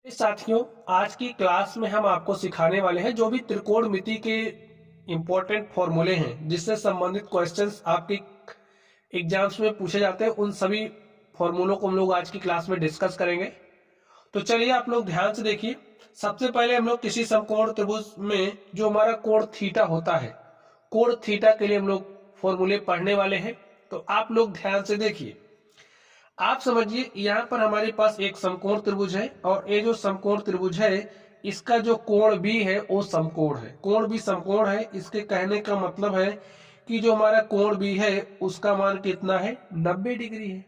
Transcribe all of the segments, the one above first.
साथियों, आज की क्लास में हम आपको सिखाने वाले हैं जो भी त्रिकोणमिति के इम्पोर्टेंट फॉर्मूले हैं जिससे संबंधित क्वेश्चंस आपके एग्जाम्स में पूछे जाते हैं। उन सभी फॉर्मूलों को हम लोग आज की क्लास में डिस्कस करेंगे। तो चलिए आप लोग ध्यान से देखिए। सबसे पहले हम लोग किसी समकोण त्रिभुज में जो हमारा कोण थीटा होता है, कोण थीटा के लिए हम लोग फॉर्मूले पढ़ने वाले हैं। तो आप लोग ध्यान से देखिए। आप समझिए, यहाँ पर हमारे पास एक समकोण त्रिभुज है और ये जो समकोण त्रिभुज है इसका जो कोण भी है वो समकोण है, कोण भी समकोण है। इसके कहने का मतलब है कि जो हमारा कोण भी है उसका मान कितना है, 90 डिग्री है।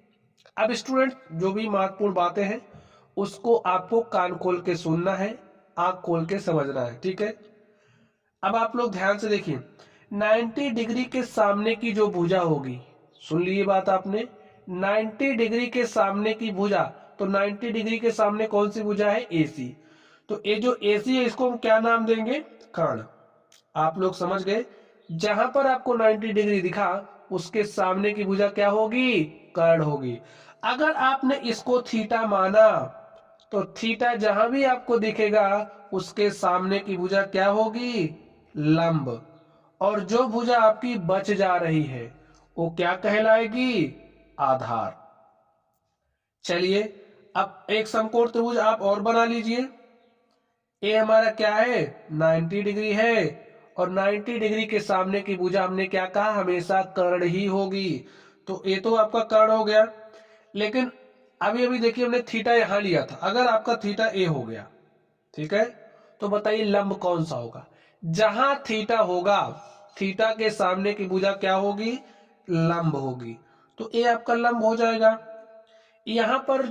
अब स्टूडेंट, जो भी महत्वपूर्ण बातें हैं उसको आपको कान खोल के सुनना है, आंख खोल के समझना है, ठीक है। अब आप लोग ध्यान से देखिए, 90 डिग्री के सामने की जो भुजा होगी, सुन ली ये बात आपने, 90 डिग्री के सामने की भुजा, तो 90 डिग्री के सामने कौन सी भुजा है, एसी। तो ये जो एसी है इसको हम क्या नाम देंगे, कर्ण। आप लोग समझ गए, जहां पर आपको 90 डिग्री दिखा उसके सामने की भुजा क्या होगी, कर्ण होगी। अगर आपने इसको थीटा माना तो थीटा जहां भी आपको दिखेगा उसके सामने की भुजा क्या होगी, लंब। और जो भुजा आपकी बच जा रही है वो क्या कहलाएगी, आधार। चलिए अब एक समकोण त्रिभुज आप और बना लीजिए। ये हमारा क्या है, 90 डिग्री है और 90 डिग्री के सामने की भुजा हमने क्या कहा, हमेशा कर्ण ही होगी। तो ये तो आपका कर्ण हो गया। लेकिन अभी अभी देखिए हमने थीटा यहां लिया था, अगर आपका थीटा ए हो गया, ठीक है, तो बताइए लंब कौन सा होगा। जहां थीटा होगा थीटा के सामने की भुजा क्या होगी, लंब होगी। तो ये आपका लंब हो जाएगा। यहां पर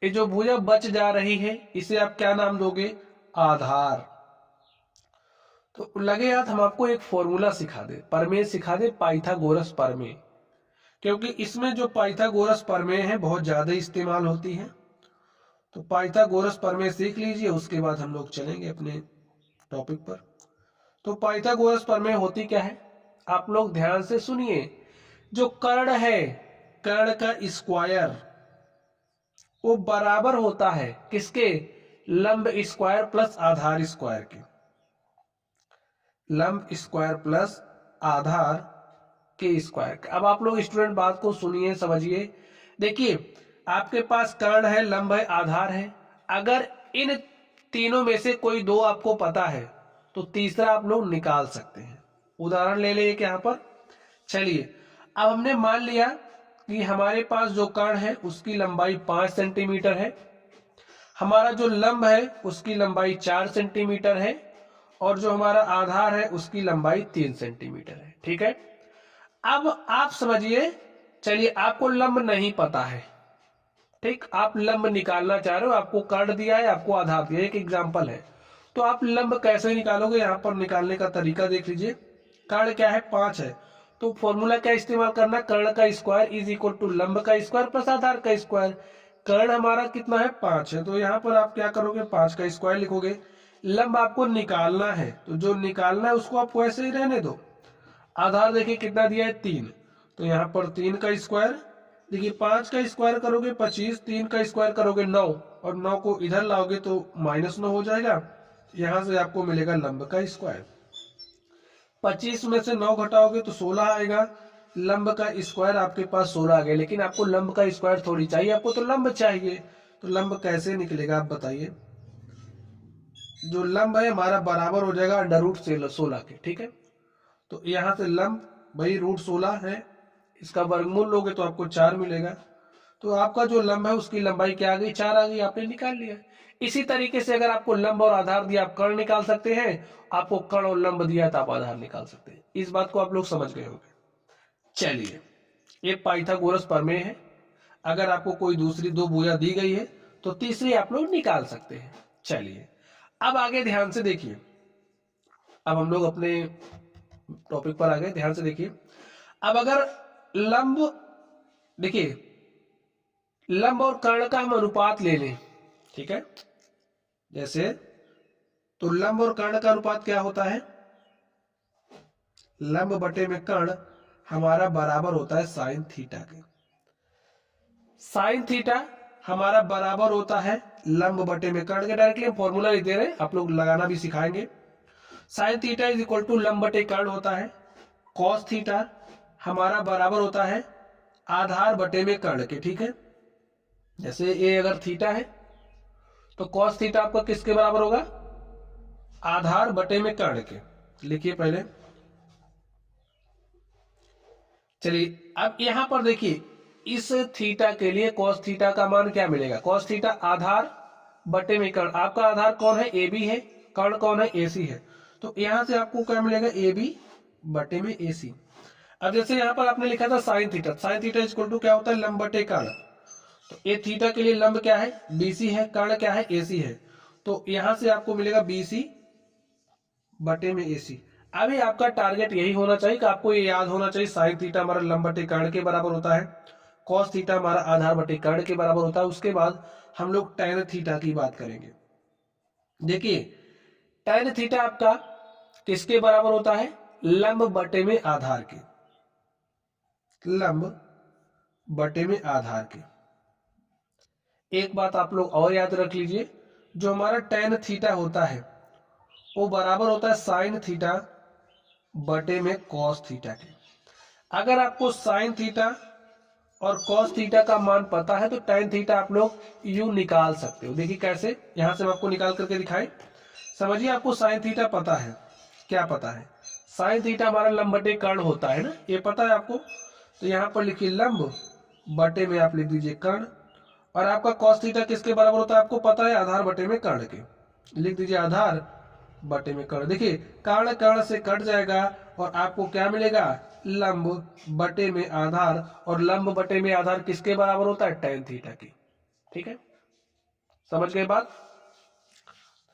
ये जो भुजा बच जा रही है इसे आप क्या नाम दोगे, आधार। तो लगे यार हम आपको एक फॉर्मूला सिखा दे, प्रमेय सिखा दे, पाइथागोरस प्रमेय। क्योंकि इसमें जो पाइथागोरस प्रमेय है बहुत ज्यादा इस्तेमाल होती है। तो पाइथागोरस प्रमेय सीख लीजिए, उसके बाद हम लोग चलेंगे अपने टॉपिक पर। तो पाइथागोरस प्रमेय होती क्या है, आप लोग ध्यान से सुनिए। जो कर्ण है, कर्ण का स्क्वायर वो बराबर होता है किसके, लंब स्क्वायर प्लस आधार स्क्वायर के। लंब स्क्वायर प्लस आधार के स्क्वायर। अब आप लोग स्टूडेंट बात को सुनिए, समझिए। देखिए आपके पास कर्ण है, लंब है, आधार है। अगर इन तीनों में से कोई दो आपको पता है तो तीसरा आप लोग निकाल सकते हैं। उदाहरण ले ले यहाँ पर। चलिए अब हमने मान लिया कि हमारे पास जो कर्ण है उसकी लंबाई 5 सेंटीमीटर है, हमारा जो लंब है उसकी लंबाई 4 सेंटीमीटर है और जो हमारा आधार है उसकी लंबाई 3 सेंटीमीटर है, ठीक है। अब आप समझिए, चलिए आपको लंब नहीं पता है, ठीक, आप लंब निकालना चाह रहे हो, आपको कर्ण दिया है, आपको आधार दिया है, एक एग्जांपल है। तो आप लंब कैसे निकालोगे, यहां पर निकालने का तरीका देख लीजिए। कर्ण क्या है, 5 है, तो फॉर्मूला क्या इस्तेमाल करना, कर्ण का स्क्वायर इज इक्वल टू लंब का स्क्वायर प्लस आधार का स्क्वायर। कर्ण हमारा कितना है, 5 है, तो यहाँ पर आप क्या करोगे, 5 का स्क्वायर लिखोगे। लंब आपको निकालना है तो जो निकालना है उसको आप वैसे ही रहने दो। आधार देखिए कितना दिया है, 3, तो यहाँ पर 3 का स्क्वायर। देखिए 5 का स्क्वायर करोगे 25, 3 का स्क्वायर करोगे 9, और 9 को इधर लाओगे तो -9 हो जाएगा। यहां से आपको मिलेगा लंब का स्क्वायर। 25 में से 9 घटाओगे तो 16 आएगा। लंब का स्क्वायर आपके पास 16 आ गया, लेकिन आपको लंब का स्क्वायर थोड़ी चाहिए, आपको तो लंब चाहिए। तो लंब कैसे निकलेगा आप बताइए। जो लंब है हमारा बराबर हो जाएगा √16 के, ठीक है। तो यहां से लंब भाई √16 है, इसका वर्गमूल लोगे तो आपको 4 मिलेगा। तो आपका जो लंब है उसकी लंबाई क्या आ गई, 4 आ गई, आपने निकाल लिया। इसी तरीके से अगर आपको लंब और आधार दिया आप कर्ण निकाल सकते हैं, आपको कर्ण और लंब दिया तो आप आधार निकाल सकते हैं। इस बात को आप लोग समझ गए होंगे। चलिए ये पाइथागोरस प्रमेय है। अगर आपको कोई दूसरी दो भुजा दी गई है तो तीसरी आप लोग निकाल सकते हैं। चलिए अब आगे ध्यान से देखिए, अब हम लोग अपने टॉपिक पर आ गए, ध्यान से देखिए। अब अगर लंब, देखिए लंब और कर्ण का हम अनुपात ले लें, ठीक है, जैसे, तो लंब और कर्ण का अनुपात क्या होता है, लंब बटे में कर्ण हमारा बराबर होता है साइन थीटा के। साइन थीटा हमारा बराबर होता है लंब बटे में कर्ण के। डायरेक्टली हम फॉर्मूला लिख दे रहे हैं, आप लोग लगाना भी सिखाएंगे। Sine theta is equal to लंब बटे कर्ण होता है। कॉस थीटा हमारा बराबर होता है आधार बटे में कर्ण के। ठीक है, जैसे ये अगर थीटा है तो कॉस थीटा आपका किसके बराबर होगा? आधार बटे में कर्ण के। लिखिए पहले। चलिए अब यहां पर देखिए, इस थीटा के लिए कॉस थीटा का मान क्या मिलेगा? कॉस थीटा आधार बटे में कर्ण। आपका आधार कौन है? ए बी है। कर्ण कौन है? ए सी है। तो यहां से आपको क्या मिलेगा? ए बी बटे में ए सी। अब जैसे यहां पर आपने लिखा था sine theta, sine theta equal to क्या होता है? लंब बटे कर्ण। तो ए थीटा के लिए लंब क्या है? बीसी है। कर्ण क्या है? एसी है। तो यहां से आपको मिलेगा बीसी बटे में एसी। अभी आपका टारगेट यही होना चाहिए कि आपको ये याद होना चाहिए, साइन थीटा हमारा लंब बटे कर्ण के बराबर होता है, कॉस थीटा हमारा आधार बटे कर्ण के बराबर होता है। उसके बाद हम लोग टैन थीटा की बात करेंगे। देखिए टैन थीटा आपका किसके बराबर होता है? लंब बटे में आधार के। लंब बटे में आधार के। एक बात आप लोग और याद रख लीजिए, जो हमारा टैन थीटा होता है वो बराबर होता है साइन थीटा बटे में कॉस थीटा के। अगर आपको साइन थीटा और कॉस थीटा का मान पता है तो टैन थीटा आप लोग यू निकाल सकते हो। देखिए कैसे, यहां से मैं आपको निकाल करके दिखाई। समझिए आपको साइन थीटा पता है। क्या पता है? साइन थीटा हमारा लंब बटे कर्ण होता है ना, ये पता है आपको। तो यहां पर लिखिए लंब बटे में आप लिख दीजिए कर्ण। और आपका कॉस थीटा किसके बराबर होता है? आपको पता है आधार बटे में कर्ण के। लिख दीजिए आधार बटे में कर्ण। देखिए कर्ण कर्ण से कट जाएगा और आपको क्या मिलेगा? लंब बटे में आधार। और लंब बटे में आधार किसके बराबर होता है? टैन थीटा की। ठीक है, समझ गए बात?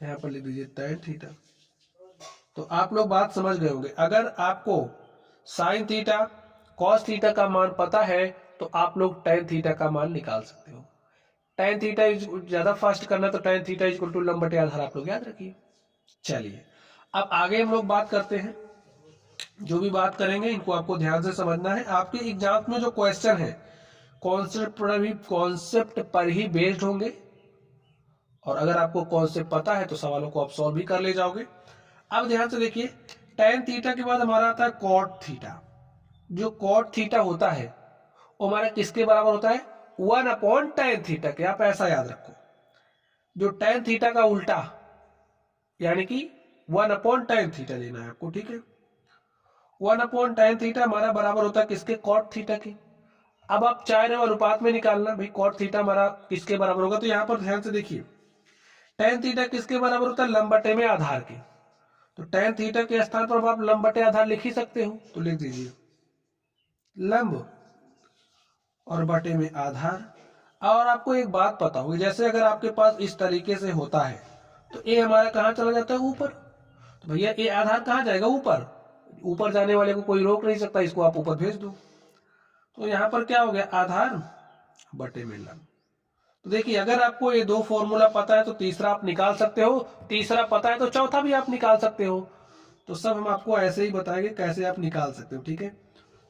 यहां पर लिख दीजिए टैन थीटा। तो आप लोग बात समझ गए होंगे। अगर आपको साइन थीटा कॉस थीटा का मान पता है तो आप लोग टैन थीटा का मान निकाल सकते हो। टैन थीटा ज्यादा फास्ट करना तो टैन थीटा इक्वल टू लंब बटे आधार आप लोग याद रखिए। चलिए अब आगे हम लोग बात करते हैं। जो भी बात करेंगे इनको आपको ध्यान से समझना है। आपके एग्जाम में जो क्वेश्चन है कॉन्सेप्ट पर ही बेस्ड होंगे, और अगर आपको कॉन्सेप्ट पता है तो सवालों को आप सॉल्व भी कर ले जाओगे। अब ध्यान से देखिए, टैन थीटा के बाद हमारा आता है कॉट थीटा। जो कॉट थीटा होता है वो हमारा किसके बराबर होता है? 1 टैन थीटा के। आप ऐसा याद रखो, जो टैन थीटा का उल्टा यानी कि 1 टैन थीटा लेना है आपको। ठीक है, 1 टैन थीटा हमारा बराबर होता है किसके? कॉट थीटा के। अब आप चाह रहे हो अनुपात में निकालना, भाई कॉट थीटा हमारा किसके बराबर होगा? तो यहां पर ध्यान से देखिए, टैन थीटा किसके बराबर होता है? लंब बटे में आधार के। तो टैन थीटा के स्थान पर आप लंब बटे आधार लिख ही सकते हो, तो लिख दीजिए लंब और बटे में आधार। और आपको एक बात पता होगी, जैसे अगर आपके पास इस तरीके से होता है तो ए हमारा कहां चला जाता है? ऊपर। तो भैया ए आधार कहां जाएगा? ऊपर। ऊपर जाने वाले को कोई रोक नहीं सकता, इसको आप ऊपर भेज दो। तो यहां पर क्या हो गया? आधार बटे में लंब। तो देखिए अगर आपको ये दो फॉर्मूला पता है तो तीसरा आप निकाल सकते हो, तीसरा पता है तो चौथा भी आप निकाल सकते हो। तो सब हम आपको ऐसे ही बताएंगे कैसे आप निकाल सकते हो। ठीक है,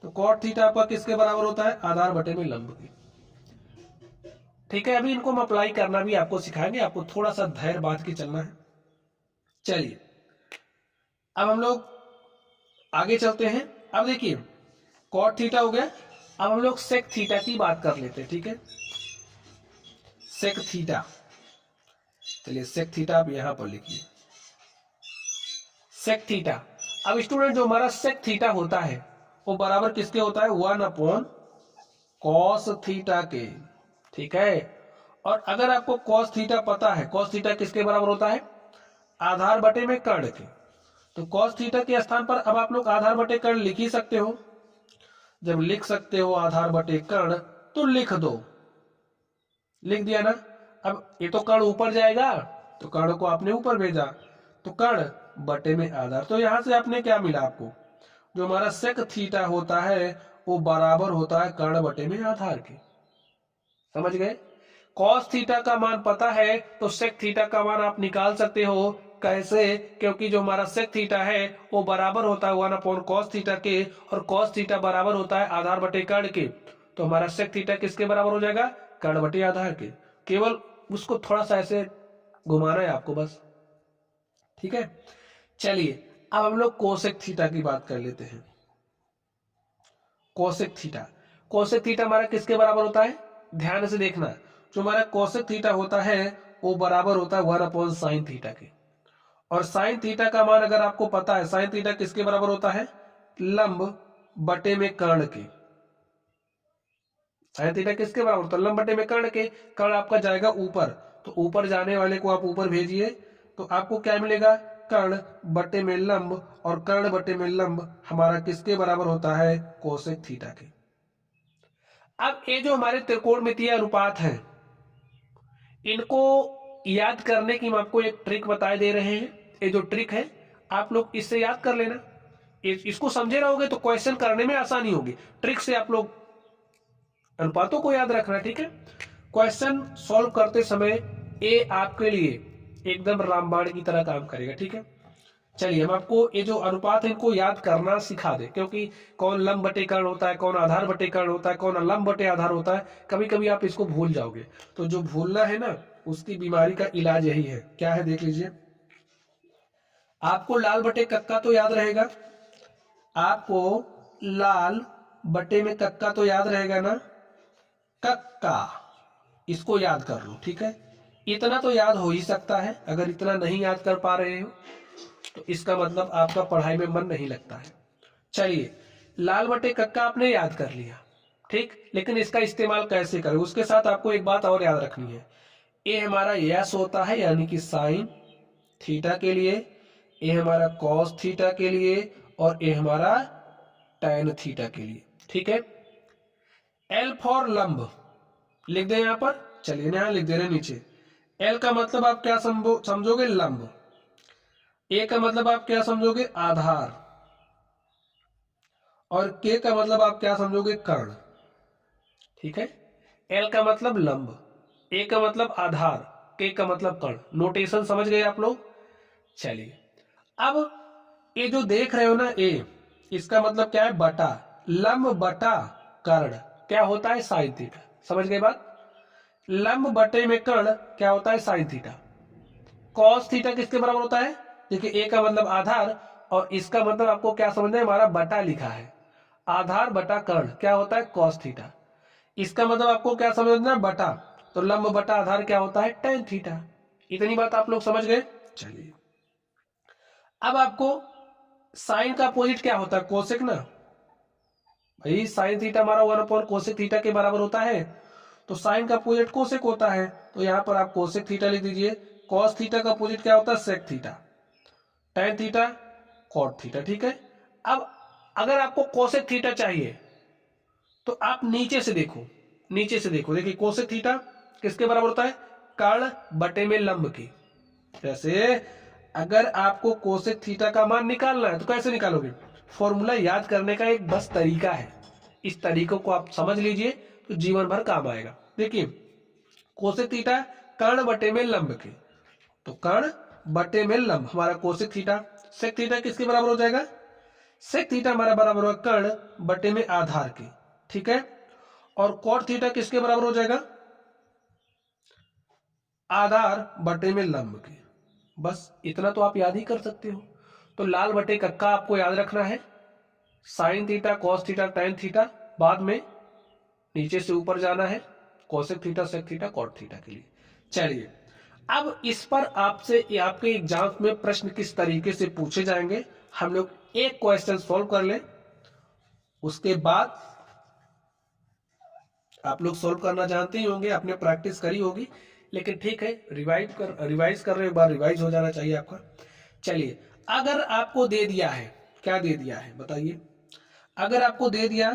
तो कॉट थीटा आपका किसके बराबर होता है? आधार बटे में लंब की। ठीक है, अभी इनको हम अप्लाई करना भी आपको सिखाएंगे, आपको थोड़ा सा धैर्य बांध के चलना है। चलिए अब हम लोग आगे चलते हैं। अब देखिए कॉट थीटा हो गया, अब हम लोग सेक थीटा की बात कर लेते हैं। ठीक है, सेक थीटा। चलिए सेक थीटा आप यहां पर लिखिए, सेक थीटा। अब स्टूडेंट जो हमारा सेक थीटा होता है वो बराबर किसके होता है? 1 कॉस थीटा के। ठीक है, और अगर आपको कॉस थीटा पता है, कॉस थीटा किसके बराबर होता है? आधार बटे में कर्ण के। तो कॉस थीटा के स्थान पर अब आप लोग आधार बटे कर्ण लिख ही सकते हो। जब लिख सकते हो आधार बटे कर्ण तो लिख दो। लिख दिया ना। अब ये तो कर्ण ऊपर जाएगा तो कर्ण को आपने ऊपर भेजा, तो कर्ण बटे में आधार। तो यहां से आपने क्या मिला? आपको जो हमारा सेक थीटा होता है वो बराबर होता है कर्ण बटे में आधार के। समझ गए? कॉस थीटा का मान पता है तो सेक थीटा का मान आप निकाल सकते हो। कैसे? क्योंकि जो हमारा सेक थीटा है वो बराबर होता है 1 कॉस थीटा के, और कॉस थीटा बराबर होता है आधार बटे कर्ण के। तो हमारा सेक थीटा किसके बराबर हो जाएगा? कर्ण बटे आधार के। केवल उसको थोड़ा सा ऐसे घुमाना है आपको बस, ठीक है। चलिए अब हम लोग कोसेक थीटा की बात कर लेते हैं। कोसेक थीटा, कोसेक थीटा हमारा किसके बराबर होता है, ध्यान से देखना, जो हमारा कोसेक थीटा होता है वो बराबर होता है 1/sin थीटा के। और साइन थीटा का मान अगर आपको पता है, साइन थीटा किसके बराबर होता है, लंब बटे में कर्ण के। साइन थीटा किसके बराबर होता है, लंब बटे में कर्ण के। कर्ण आपका जाएगा ऊपर, तो ऊपर जाने वाले को आप ऊपर भेजिए, तो आपको क्या मिलेगा, कर्ण बटे में लंब, और कर्ण बटे में लंब हमारा किसके बराबर होता है, कोसेक थीटा के। अब ये जो हमारे त्रिकोणमितीय अनुपात हैं, इनको याद करने की हम आपको एक ट्रिक बताए दे रहे हैं। ये जो ट्रिक है आप लोग इससे याद कर लेना, इसको समझे रहोगे तो क्वेश्चन करने में आसानी होगी। ट्रिक से आप लोग अनुपातों को याद रखना, ठीक है। क्वेश्चन सॉल्व करते समय ये आपके लिए एकदम रामबाण की तरह काम करेगा, ठीक है। चलिए हम आपको ये जो अनुपात है इनको याद करना सिखा दे, क्योंकि कौन लंब बटे कर्ण होता है, कौन आधार बटे कर्ण होता है, कौन लंब बटे आधार होता है, कभी कभी आप इसको भूल जाओगे। तो जो भूलना है ना, उसकी बीमारी का इलाज यही है। क्या है देख लीजिए, आपको लाल बटे कक्का तो याद रहेगा, आपको लाल बटे में कक्का तो याद रहेगा ना, कक्का, इसको याद कर लो, ठीक है। इतना तो याद हो ही सकता है, अगर इतना नहीं याद कर पा रहे हो तो इसका मतलब आपका पढ़ाई में मन नहीं लगता है। चलिए लाल बटे कक्का आपने याद कर लिया, ठीक, लेकिन इसका इस्तेमाल कैसे करें, उसके साथ आपको एक बात और याद रखनी है। ये हमारा यस होता है यानी कि साइन थीटा के लिए, ये हमारा कॉस थीटा के लिए, और ये हमारा टैन थीटा के लिए, ठीक है। एल फॉर लंब लिख दें यहां पर, चलिए यहां लिख दे रहे नीचे। एल का मतलब आप क्या समझोगे, लंब। ए का मतलब आप क्या समझोगे, आधार। और के का मतलब आप क्या समझोगे, कर्ण, ठीक है। एल का मतलब लंब, ए का मतलब आधार, के का मतलब कर्ण। नोटेशन समझ गए आप लोग। चलिए अब ये जो देख रहे हो ना, ए, इसका मतलब क्या है, बटा, लंब बटा कर्ण क्या होता है, साइन थीटा। समझ गए बात, लंब बटे में कर्ण क्या होता है, साइन थीटा। कॉस थीटा किसके बराबर होता है, देखिए ए का मतलब आधार, और इसका मतलब आपको क्या समझना है, हमारा बटा लिखा है, आधार बटा कर्ण क्या होता है, कॉस थीटा। इसका मतलब आपको क्या समझना है, बटा, तो लंब बटा आधार क्या होता है, टैन थीटा। इतनी बात आप लोग समझ गए। चलिए अब आपको साइन का अपोजिट क्या होता है, कोसेक ना, भाई साइन थीटा हमारा 1 कोसेक थीटा के बराबर होता है, तो साइन का अपोजिट कोसेक होता है, तो यहां पर आप कोसेक थीटा लिख दीजिए। कॉस थीटा का अपोजिट क्या होता है, sec theta. Tan theta cot theta, ठीक है। अब अगर आपको कोसेक थीटा चाहिए तो आप नीचे से देखो, नीचे से देखो, देखिए कोसेक थीटा किसके बराबर होता है, कर्ण बटे में लंब की। जैसे अगर आपको कोसेक थीटा का मान निकालना है तो कैसे निकालोगे, फॉर्मूला याद करने का एक बस तरीका है, इस तरीकों को आप समझ लीजिए तो जीवन भर काम आएगा। देखिए कोसेक थीटा कर्ण बटे में लंब के, तो कर्ण बटे में लंब हमारा कोसेक थीटा। सेक थीटा किसके बराबर हो जाएगा, सेक थीटा हमारा बराबर होगा कर्ण बटे में आधार के, ठीक है। और कॉट थीटा किसके बराबर हो जाएगा, आधार बटे में लंब के। बस इतना तो आप याद ही कर सकते हो। तो लाल बटे कक्का आपको याद रखना है, sine theta cos theta tan theta, बाद में नीचे से ऊपर जाना है, cosec theta sec theta cot theta के लिए। चलिए अब इस पर आपसे आपके एग्जाम में प्रश्न किस तरीके से पूछे जाएंगे, हम लोग एक क्वेश्चन सॉल्व कर लें, उसके बाद आप लोग सॉल्व करना जानते ही होंगे, आपने प्रैक्टिस करी होगी, लेकिन ठीक है रिवाइज कर रहे, एक बार रिवाइज हो जाना चाहिए आपका। चलिए अगर आपको दे दिया है, क्या दे दिया है बताइए, अगर आपको दे दिया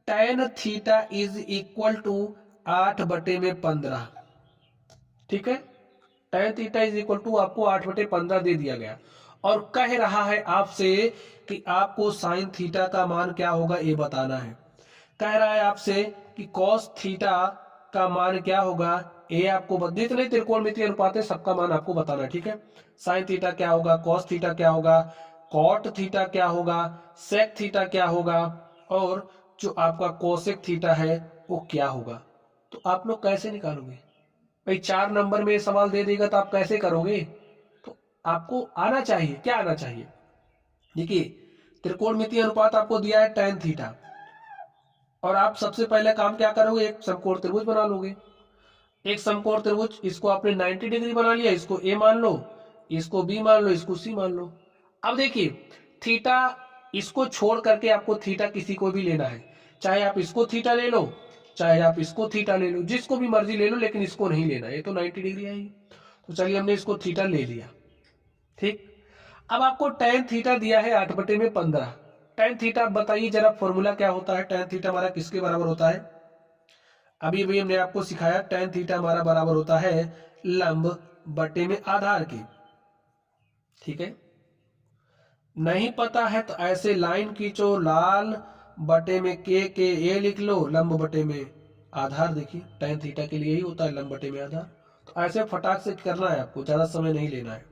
tan theta is equal to 8/15, ठीक है, tan theta is equal to आपको 8/15 दे दिया गया, और कह रहा है आपसे कि आपको साइन थीटा का मान क्या होगा ये बताना है। कह रहा है आपसे कि कॉस थीटा का मान क्या होगा, ये आपको जितने त्रिकोणमितीय अनुपात है सबका मान आपको बताना है, ठीक है। साइन थीटा क्या होगा, कॉस थीटा क्या होगा, कॉट थीटा क्या होगा, सेक थीटा क्या होगा, और जो आपका कोसेक थीटा है वो क्या होगा। तो आप लोग कैसे निकालोगे, भाई 4 नंबर में ये सवाल दे देगा तो आप कैसे करोगे? तो आपको आना चाहिए, क्या आना चाहिए? देखिए त्रिकोणमितीय अनुपात आपको दिया है tan थीटा, और आप सबसे पहले काम क्या करोगे? एक समकोण त्रिभुज बना लोगे। एक समकोण त्रिभुज, इसको आपने 90 डिग्री बना लिया, इसको ए मान लो, इसको बी मान लो, इसको सी मान लो। अब देखिए थीटा, इसको छोड़ करके आपको थीटा किसी को भी लेना है, चाहे आप इसको थीटा ले लो, चाहे आप इसको थीटा ले लो, जिसको भी मर्जी ले लो, लेकिन इसको नहीं लेना, ये तो 90 डिग्री है ही। तो चलिए हमने इसको थीटा ले लिया, ठीक। अब आपको tan थीटा दिया है 8/15। tan थीटा बताइए जरा फॉर्मूला क्या होता है? tan थीटा हमारा किसके बराबर होता है? अभी अभी हमने आपको सिखाया tan थीटा हमारा बराबर होता है लंब बटे में आधार के, ठीक है। नहीं पता है तो ऐसे लाइन खींचो, लाल बटे में के ए लिख लो, लंब बटे में आधार। देखिए tan थीटा के लिए ही होता है लंब बटे में आधार। तो ऐसे फटाक से करना है आपको, ज्यादा समय नहीं लेना है।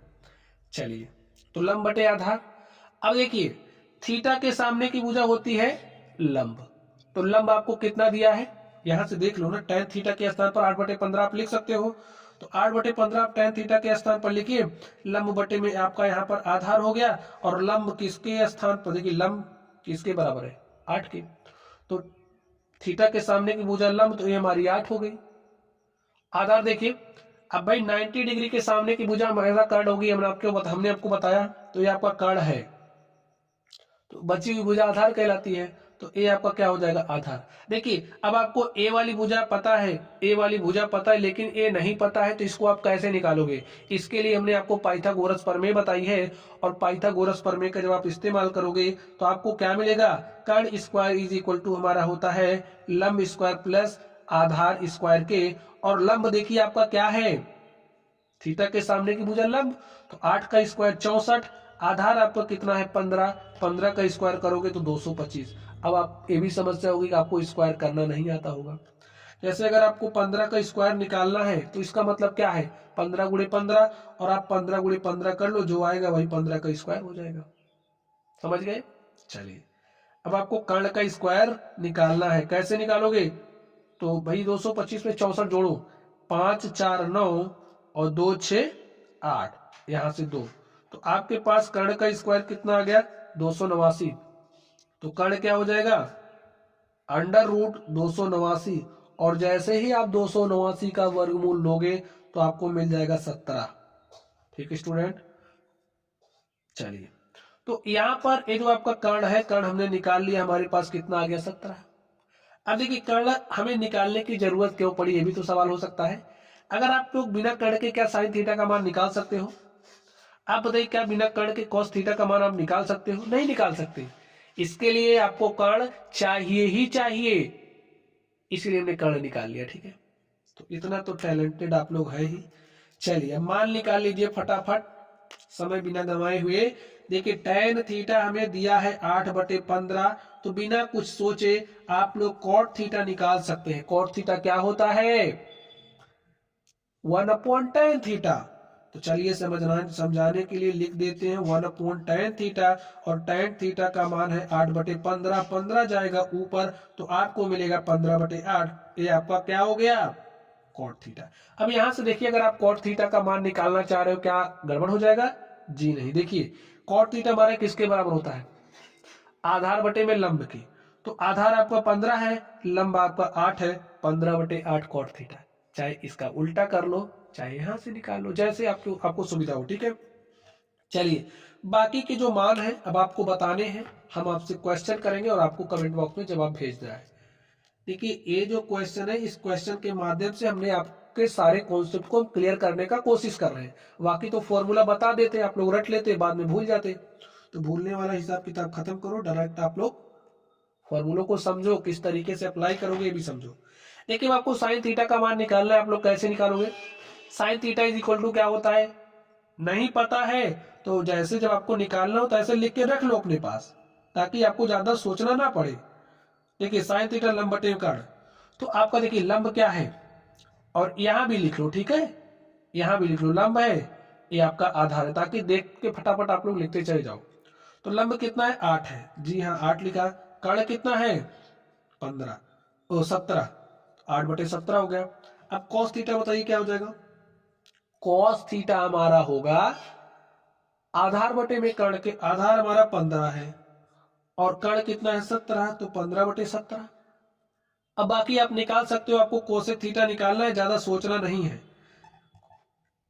चलिए तो लंब बटे आधार। अब देखिए थीटा के सामने की भुजा होती है लंब, तो लंब आपको कितना दिया है यहां से देख लो ना। tan थीटा के स्थान पर 8/15 आप लिख सकते हो, तो 8/15 आप tan थीटा के स्थान पर लिखिए, लंब बटे में आपका यहाँ पर आधार हो गया, और लंब किसके स्थान पर? देखिए लंब किसके बराबर है? 8 के। तो थीटा के सामने की भुजा लंब, तो ये हमारी 8 हो गई। आधार देखिए, अब भाई 90 डिग्री के सामने की भुजा हमारा कर्ण होगी, हमने आपको बताया, तो ये आपका कर्ण है, तो बची हुई भुजा आधार कहलाती है। तो ए आपका क्या हो जाएगा? आधार। देखिए अब आपको ए वाली भुजा पता है, ए वाली भुजा पता है, लेकिन ए नहीं पता है, तो इसको आप कैसे निकालोगे? इसके लिए हमने आपको पाइथागोरस प्रमेय बताई है, और पाइथागोरस प्रमेय का जब आप इस्तेमाल करोगे तो आपको क्या मिलेगा? कर्ण स्क्वायर इज इक्वल टू हमारा होता है लंब स्क्वायर प्लस आधार स्क्वायर के। और लंब देखिए आपका क्या है? थीटा के सामने की भुजा लंब, तो 8 का स्क्वायर 64, आधार आपका कितना है? 15, 15 का स्क्वायर करोगे तो 225। अब आप ये भी समस्या होगी कि आपको स्क्वायर करना नहीं आता होगा। जैसे अगर आपको 15 का स्क्वायर निकालना है तो इसका मतलब क्या है? 15 गुणे 15, और आप 15 गुणे 15 कर लो, जो आएगा वही 15 का स्क्वायर हो जाएगा। समझ गए? चलिए अब आपको कर्ण का स्क्वायर निकालना है, कैसे निकालोगे? तो भाई 225 में 64 जोड़ो, 5 4 9 और 2 6 8, यहां से 2, तो आपके पास कर्ण का स्क्वायर कितना आ गया? 289। तो कर्ण क्या हो जाएगा? अंडर रूट 289, और जैसे ही आप 289 का वर्गमूल लोगे तो आपको मिल जाएगा 17। ठीक है स्टूडेंट, चलिए तो यहां पर ये जो आपका कर्ण है, कर्ण हमने निकाल लिया, हमारे पास कितना आ गया? 17। अब देखिए कर्ण हमें निकालने की जरूरत क्यों पड़ी, ये भी तो सवाल हो सकता है। अगर आप लोग बिना कर्ण के क्या साइन थीटा का मान निकाल सकते हो? आप बताइए क्या बिना कर्ण के कॉस थीटा का मान आप निकाल सकते हो? नहीं निकाल सकते। इसके लिए आपको कर्ण चाहिए ही चाहिए, इसीलिए हमने कर्ण निकाल लिया। ठीक है, तो इतना तो टैलेंटेड आप लोग है ही। चलिए मान निकाल लीजिए फटाफट, समय बिना गंवाए हुए। देखिए tan थीटा हमें दिया है 8/15, तो बिना कुछ सोचे आप लोग cot थीटा निकाल सकते हैं। cot थीटा क्या होता है? 1/tan theta. तो चलिए समझाने के लिए लिख देते हैं 1/tan थीटा, और tan थीटा का मान है 8/15, 15 जाएगा ऊपर तो आपको मिलेगा 15/8। ये आपका क्या हो गया? cot theta. अब यहां से देखिए अगर आप cot थीटा का मान निकालना चाह रहे हो, क्या गड़बड़ हो जाएगा? जी नहीं। देखिए cot थीटा हमारा किसके बराबर होता है? आधार बटे में लंब की। तो आधार आपका 15 है, लंब आपका 8 है, 15/8 cot थीटा। चाहे इसका उल्टा कर लो, चाहे यहां से निकाल लो, जैसे आपको सुविधा हो। ठीक है, चलिए बाकी के जो मान है अब आपको बताने हैं, हम आपसे क्वेश्चन करेंगे और आपको कमेंट बॉक्स में जवाब भेजना है। देखिए ये जो क्वेश्चन है, इस क्वेश्चन के माध्यम से हमने आपके सारे कॉन्सेप्ट को क्लियर करने का कोशिश कर रहे हैं। बाकी तो फॉर्मूला बता देते, आप लोग रट लेते, बाद में भूल जाते। तो भूलने वाला हिसाब किताब खत्म करो, डायरेक्ट आप लोग फॉर्मूलों को समझो, किस तरीके से अप्लाई करोगे ये भी समझो। देखिए आपको साइन थीटा का मान निकालना है, आप लोग कैसे निकालोगे? Sine theta is equal to क्या होता है? नहीं पता है तो जैसे जब आपको निकालना हो तो ऐसे लिख के रख लो अपने पास, ताकि आपको ज्यादा सोचना ना पड़े। देखिए साइन थीटा लंब बटे कर्ण, तो आपका देखिए लंब क्या है, और यहां भी लिख लो। ठीक है, यहां भी लिख लो लंब है, ये आपका आधार है, ताकि देख के फटाफट आप लोग लिखते चले जाओ। तो लंब कितना है? 8 है, जी हाँ 8 लिखा। कर्ण कितना है? 17, 8/17 हो गया। अब cos थीटा बताइए क्या हो जाएगा। cos थीटा हमारा होगा आधार बटे में कर्ण के, आधार हमारा 15 है और कर्ण कितना है 17, तो 15/17। अब बाकी आप निकाल सकते हो, आपको कोसेक थीटा निकालना है, ज्यादा सोचना नहीं है।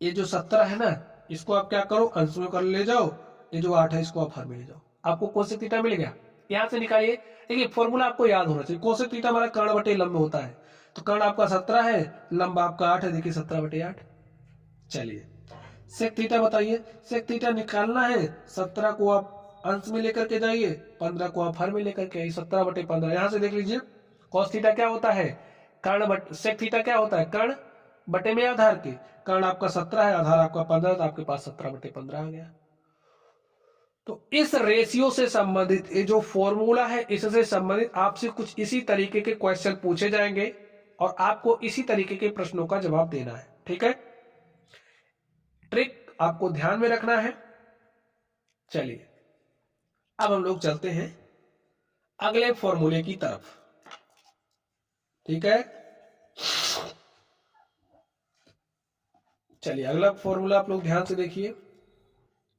ये जो 17 है ना, इसको आप क्या करो अंश में कर ले जाओ, ये जो 8 है इसको आप हर में ले जाओ, आपको कोसेक थीटा मिल गया। यहां से निकालिए। देखिए फॉर्मूला आपको याद होना चाहिए। कोसेक थीटा हमारा कर्ण बटे लंब होता है, तो कर्ण आपका 17 है, लंब आपका 8 है, देखिए 17/8। चलिए सेक थीटा बताइए। सेक थीटा निकालना है, 17 को आप अंश में लेकर के जाइए, 15 को आप हर में लेकर के आइए, 17/15। यहां से देख लीजिए कॉस थीटा क्या होता है, कर्ण बट सेक थीटा क्या होता है, कर्ण बटे में आधार के। कर्ण आपका 17 है, आधार आपका 15, तो आपके पास 17/15 आ गया। तो इस रेशियो से संबंधित ये जो फॉर्मूला है, इससे संबंधित आपसे कुछ इसी तरीके के क्वेश्चन पूछे जाएंगे और आपको इसी तरीके के प्रश्नों का जवाब देना है। ठीक है, ट्रिक आपको ध्यान में रखना है। चलिए अब हम लोग चलते हैं अगले फॉर्मूले की तरफ। ठीक है, चलिए अगला फॉर्मूला आप लोग ध्यान से देखिए।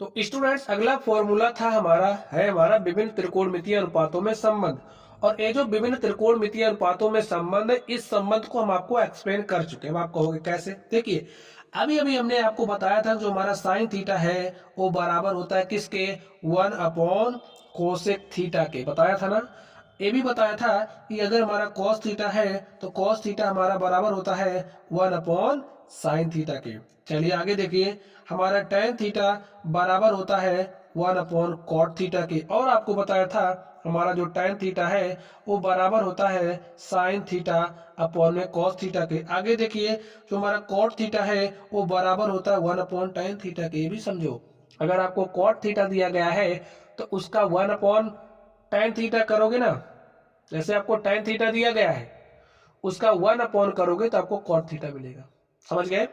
तो स्टूडेंट्स अगला फॉर्मूला था हमारा विभिन्न त्रिकोणमितीय अनुपातों में संबंध। और ये जो विभिन्न त्रिकोणमितीय अनुपातों में संबंध है, इस संबंध को हम आपको एक्सप्लेन कर चुके हैं। आप कहोगे कैसे, देखिए अभी अभी हमने आपको बताया था जो हमारा साइन थीटा है वो बराबर होता है किसके, 1/कोसेक थीटा के, बताया था ना। ये भी बताया था कि अगर हमारा cos थीटा है तो cos थीटा हमारा बराबर होता है 1/sin थीटा के। चलिए आगे देखिए, हमारा tan थीटा बराबर होता है 1/cot थीटा के। और आपको बताया था हमारा जो tan थीटा है वो बराबर होता है sin थीटा अपॉन में cos थीटा के। आगे देखिए जो हमारा cot थीटा है वो बराबर होता है 1/tan थीटा के। ये भी समझो, अगर आपको cot थीटा दिया गया है तो उसका 1/tan थीटा करोगे ना, जैसे आपको tan थीटा दिया गया है उसका 1 करोगे तो आपको cot थीटा मिलेगा। समझ गए।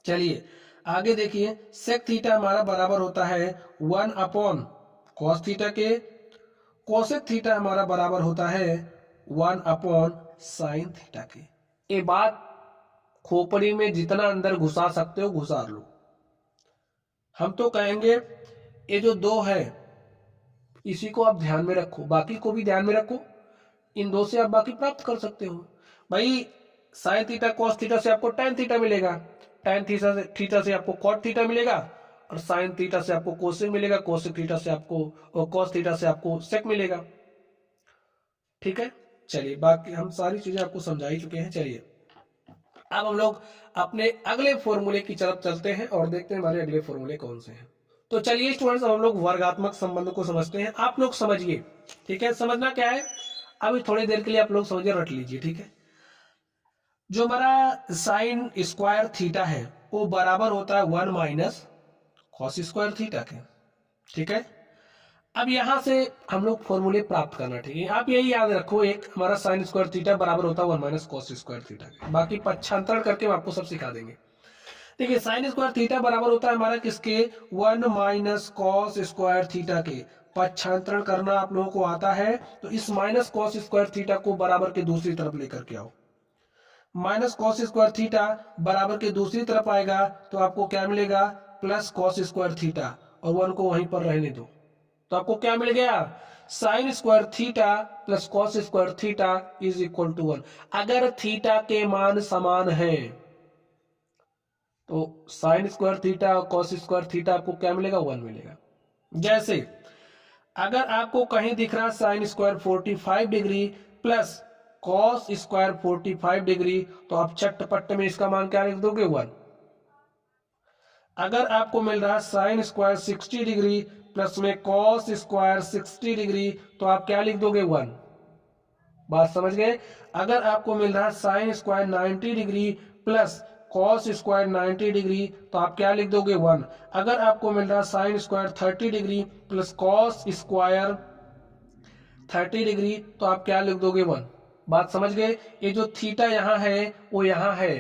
चलिए आगे देखिए, sec थीटा हमारा बराबर होता है 1/cos थीटा के। cosec थीटा हमारा बराबर होता है 1/sin थीटा के। ये बात खोपड़ी में जितना अंदर घुसा सकते हो घुसा लो। हम तो कहेंगे ये जो दो है इसी को आप ध्यान में रखो, बाकी को भी ध्यान में रखो, इन दो से आप बाकी प्राप्त कर सकते हो। भाई साइन थीटा कॉस थीटा से आपको tan थीटा मिलेगा, tan थीटा से आपको cot थीटा मिलेगा, और साइन थीटा से आपको कोसेक मिलेगा, कोसेक थीटा से आपको, और cos थीटा से आपको सेक मिलेगा। ठीक है, चलिए बाकी हम सारी चीजें आपको समझा ही चुके हैं। चलिए अब हम लोग अपने अगले फॉर्मूले की तरफ चलते हैं और देखते हैं हमारे अगले फॉर्मूले कौन से हैं। तो चलिए स्टूडेंट्स हम लोग वर्गात्मक संबंध को समझते हैं। आप लोग समझिए, ठीक है, समझना क्या है अभी थोड़ी देर के लिए आप लोग समझिए, रट लीजिए। ठीक है, जो हमारा साइन स्क्वायर थीटा है वो बराबर होता है 1 - कॉस स्क्वायर थीटा के। ठीक है, अब यहां से हम लोग फॉर्मूले प्राप्त करना। ठीक है, आप यही याद रखो, एक हमारा साइन स्क्वायर थीटा बराबर होता है 1 - कॉस स्क्वायर थीटा के। बाकी पक्षांतरण करके हम आपको सब सिखा देंगे। देखिए साइन स्क्वायर थीटा बराबर होता है हमारा किसके, 1 - कॉस स्क्वायर थीटा के। पक्षांतरण करना आप लोगों को आता है तो इस माइनस कॉस स्क्वायर थीटा को बराबर के दूसरी तरफ लेकर के आओ। माइनस कॉस स्क्वायर थीटा बराबर के दूसरी तरफ आएगा तो आपको क्या मिलेगा, प्लस कॉस स्क्वायर थीटा, और 1 को वहीं पर रहने दो तो आपको क्या मिल गया, sine square theta plus cos square theta is equal to 1। अगर थीटा के मान समान है तो साइन स्क्वायर थीटा और कॉस स्क्वायर थीटा आपको क्या मिलेगा, 1 मिलेगा। जैसे अगर आपको कहीं दिख रहा sine square 45 degree plus cos square 45 degree तो आप चट्टपट्ट में इसका मान क्या लिख दोगे, 1। अगर आपको मिल रहा साइन स्क्वायर 60 डिग्री प्लस में कॉस स्क्वायर 60 डिग्री तो आप क्या लिख दोगे, 1। बात समझ गए। अगर आपको मिल रहा sine square 90 degree plus cos square 90 degree तो आप क्या लिख दोगे, 1। अगर आपको मिल रहा sine square 30 degree plus cos square 30 degree तो आप क्या लिख दोगे, 1। बात समझ गए। ये जो थीटा यहाँ है वो यहाँ है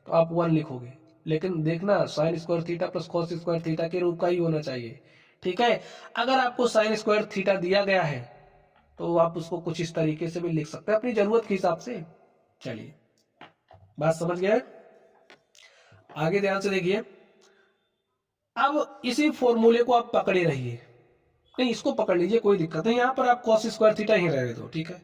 तो आप 1 लिखोगे, लेकिन देखना sign square theta plus cos square theta के रूप का ही होना चाहिए। ठीक है, अगर आपको साइन स्क्वायर थीटा दिया गया है तो आप उसको कुछ इस तरीके से भी लिख सकते हैं अपनी जरूरत के हिसाब से। चलिए बात समझ गए? आगे ध्यान से देखिए, अब इसी फॉर्मूले को आप पकड़े रहिए, नहीं इसको पकड़ लीजिए, कोई दिक्कत नहीं। यहाँ पर आप कॉस स्क्वायर थीटा यहीं रहने दो, ठीक है,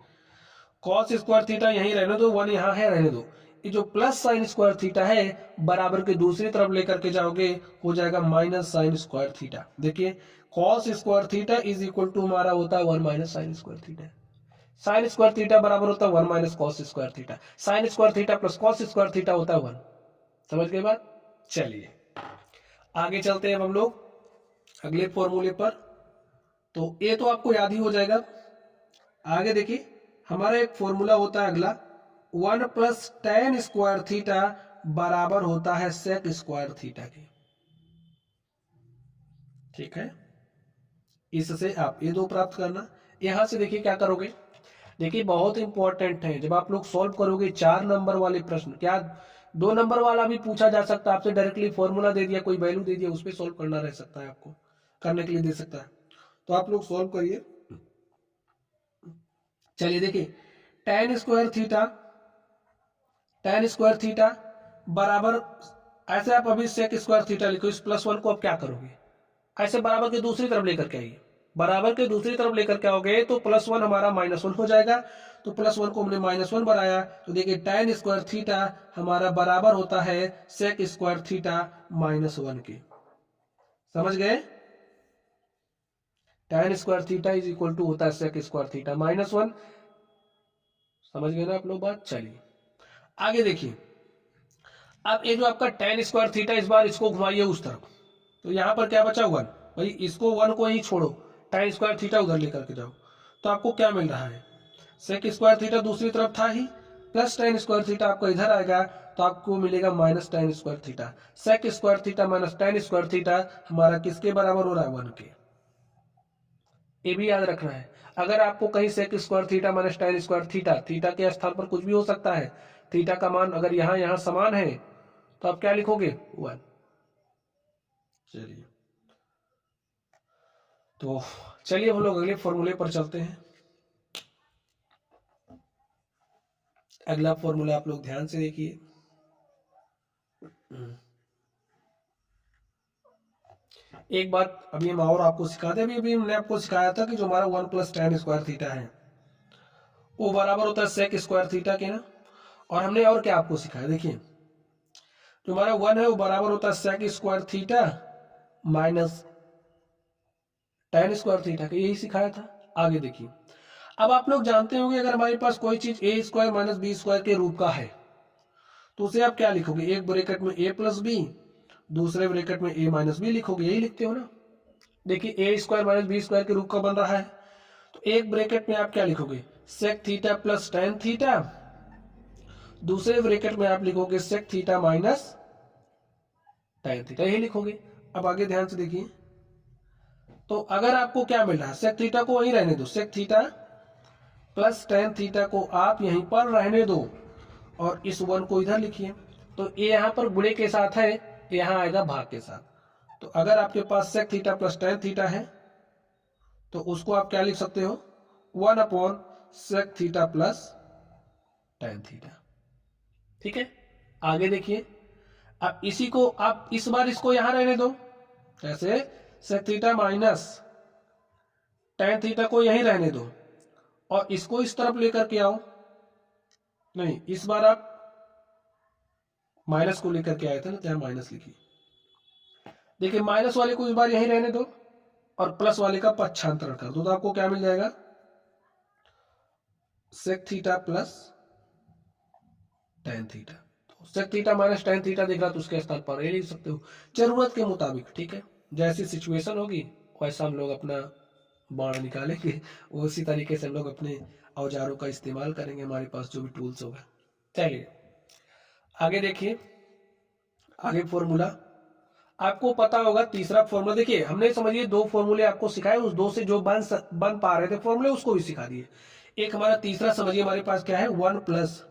कॉस स्क्वायर थीटा यहीं रहने दो, 1 यहाँ है रहने दो। ये जो प्लस साइन स्क्वायर थीटा है बराबर के दूसरी तरफ लेकर के जाओगे, हो जाएगा माइनस साइन स्क्वायर थीटा। देखिए cos square theta is equal to हमारा होता है 1 minus sine square theta. Sine square theta बराबर होता है 1 minus cos square theta. Sine square theta plus cos square theta होता है 1। समझ गए बात? चलिए आगे चलते हैं हम लोग अगले फॉर्मूले पर। तो ये तो आपको याद ही हो जाएगा। आगे देखिए हमारा एक फॉर्मूला होता है अगला, 1 प्लस टेन स्क्वायर थीटा बराबर होता है सेक स्क्वायर थीटा के। ठीक है, इससे आप ये दो प्राप्त करना। यहां से देखिए क्या करोगे, देखिए बहुत इंपॉर्टेंट है, जब आप लोग सॉल्व करोगे 4 नंबर वाले प्रश्न, क्या 2 नंबर वाला भी पूछा जा सकता है आपसे, डायरेक्टली फॉर्मूला दे दिया, कोई वैल्यू दे दिया, उस पर सॉल्व करना रह सकता है, आपको करने के लिए दे सकता है, तो आप लोग सॉल्व करिए। चलिए देखिए टेन स्क्वायर थीटा बराबर, ऐसे आप अभी सेक स्क्वायर थीटा लिखो, इस प्लस 1 को आप क्या करोगे, ऐसे बराबर के दूसरी तरफ लेकर के आइए, बराबर के दूसरी तरफ लेकर के आओगे तो प्लस 1 हमारा माइनस 1 हो जाएगा, तो प्लस 1 को हमने माइनस 1 बनाया, तो देखिए टेन स्क्वायर थीटा हमारा बराबर होता है सेक स्क्वायर थीटा माइनस 1 के। समझ गए? Tan square theta is equal to होता है सेक स्क्वायर थीटा माइनस 1। समझ गए ना आप लोग बात? चलिए आगे देखिए, अब ये जो आपका टेन स्क्वायर थीटा, इस बार इसको घुमाइए उस तरफ, तो यहां पर क्या बचा 1, भाई इसको 1 को ही छोड़ो, टेन स्क्वायर थीटा उधर लेकर के जाओ, तो आपको क्या मिल रहा है, सेक स्क्वायर थीटा दूसरी तरफ था ही, प्लस टेन स्क्वायर थीटा आपको इधर आएगा, तो आपको मिलेगा minus tan square theta. Sec square theta minus tan square theta हमारा किसके बराबर हो रहा है, 1 के। ये भी याद रखना है, अगर आपको कहीं sec square theta minus tan square theta, theta के स्थान पर कुछ भी हो सकता है, थीटा का मान अगर यहाँ यहाँ समान है तो आप क्या लिखोगे, 1। चलिए तो चलिए हम लोग अगले फॉर्मूले पर चलते हैं। अगला फॉर्मूला आप लोग ध्यान से देखिए, एक बात अभी हम और आपको सिखा दें, अभी हमने आपको सिखाया था कि जो हमारा 1 प्लस टेन स्क्वायर थीटा है वो बराबर होता है सेक स्क्वायर थीटा के ना, और हमने और क्या आपको सिखाया, देखिए जो हमारा 1 है वो बराबर होता है sec square theta minus tan square theta के, यही सिखाया था। आगे देखिए, अब आप लोग जानते होंगे अगर हमारे पास कोई चीज ए स्क्वायर माइनस बी स्क्वायर के रूप का है तो उसे आप क्या लिखोगे, एक ब्रैकेट में ए प्लस बी, दूसरे ब्रैकेट में ए माइनस बी लिखोगे, यही लिखते हो ना। देखिए ए स्क्वायर माइनस बी स्क्वायर के रूप का बन रहा है, तो एक ब्रैकेट में आप क्या लिखोगे, sec theta plus tan theta, दूसरे ब्रैकेट में आप लिखोगे sec theta minus tan theta, यही लिखोगे। अब आगे ध्यान से देखिए, तो अगर आपको क्या मिल रहा है, सेक थीटा को वहीं रहने दो, sec theta plus tan theta को आप यहीं पर रहने दो, और इस 1 को इधर लिखिए, तो ये यहाँ पर गुणे के साथ है, यहाँ आएगा भाग के साथ। तो अगर आपके पास sec theta plus tan theta है तो उसको आप क्या लिख सकते हो, 1 upon sec theta plus tan theta. ठीक है, आगे देखिए, अब इसी को आप इस बार इसको यहां रहने दो, जैसे sec theta minus tan theta को यहीं रहने दो, और इसको इस तरफ लेकर के आओ, नहीं इस बार आप माइनस को लेकर के आए थे ना, तो माइनस लिखिए। देखिए माइनस वाले को इस बार यहीं रहने दो और प्लस वाले का पक्षांतरण कर दो, तो आपको क्या मिल जाएगा, sec theta plus tan theta. तो sec theta minus tan theta दिख रहा तो उसके स्थान पर ये लिख सकते हो, जरूरत के मुताबिक। ठीक है, जैसी सिचुएशन होगी वैसा हम लोग अपना बाण निकालेंगे, उसी तरीके से हम लोग अपने औजारों का इस्तेमाल करेंगे, हमारे पास जो भी टूल्स होगा। चलिए आगे देखिए, आगे फॉर्मूला आपको पता होगा, तीसरा फॉर्मूला देखिए, हमने समझिए 2 फॉर्मूले आपको सिखाए, उस 2 से जो बन पा रहे थे फॉर्मूले उसको भी सिखा दिए। एक हमारा तीसरा समझिए, हमारे पास क्या है, 1 प्लस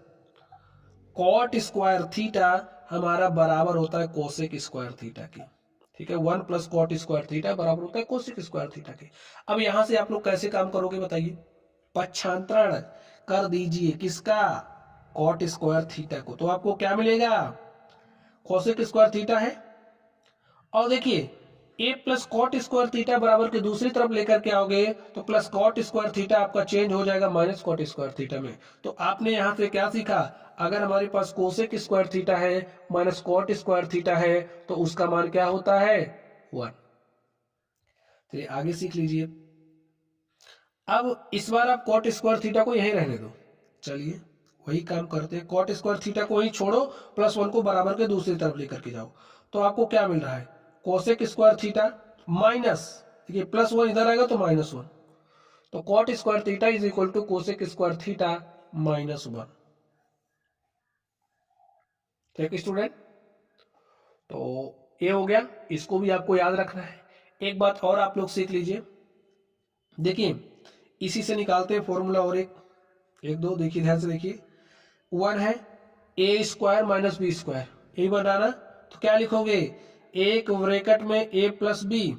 कॉट स्क्वायर थीटा हमारा बराबर होता है कोसेक स्क्वायर थीटा के। ठीक है, 1 प्लस कॉट स्क्वायर थीटा बराबर होता है कोसेक स्क्वायर थीटा के। अब यहां से आप लोग कैसे काम करोगे बताइए, पक्षांतरण कर दीजिए, किसका, कॉट स्क्वायर थीटा को, तो आपको क्या मिलेगा, कोसेक स्क्वायर थीटा है। और देखिए ए प्लस कॉट स्क्वायर थीटा बराबर के दूसरी तरफ लेकर के आओगे तो प्लस कॉट स्क्वायर थीटा आपका चेंज हो जाएगा माइनस कॉट स्क्वायर थीटा में। तो आपने यहां से क्या सीखा, अगर हमारे पास कोसेक स्क्वायर थीटा है माइनस कॉट स्क्वायर थीटा है तो उसका मान क्या होता है, 1। तो आगे सीख लीजिए। अब इस बार आप कॉट स्क्वायर थीटा को यहीं रहने दो, चलिए वही काम करते हैं, कॉट स्क्वायर थीटा को वहीं छोड़ो, +1 को बराबर के दूसरी तरफ लेकर के जाओ। तो आपको क्या मिल रहा है, कोसेक स्क्वायर थीटा माइनस, देखिए +1 इधर आएगा तो -1, तो cot square theta is equal to cosec square theta -1। ठीक है स्टूडेंट, तो ये हो गया, इसको भी आपको याद रखना है। एक बात और आप लोग सीख लीजिए, देखिए इसी से निकालते हैं फॉर्मूला, और एक दो देखिए ध्यान से देखिए, 1 है ए स्क्वायर माइनस बी स्क्वायर, यही बनाना, तो क्या लिखोगे, एक ब्रैकेट में ए प्लस बी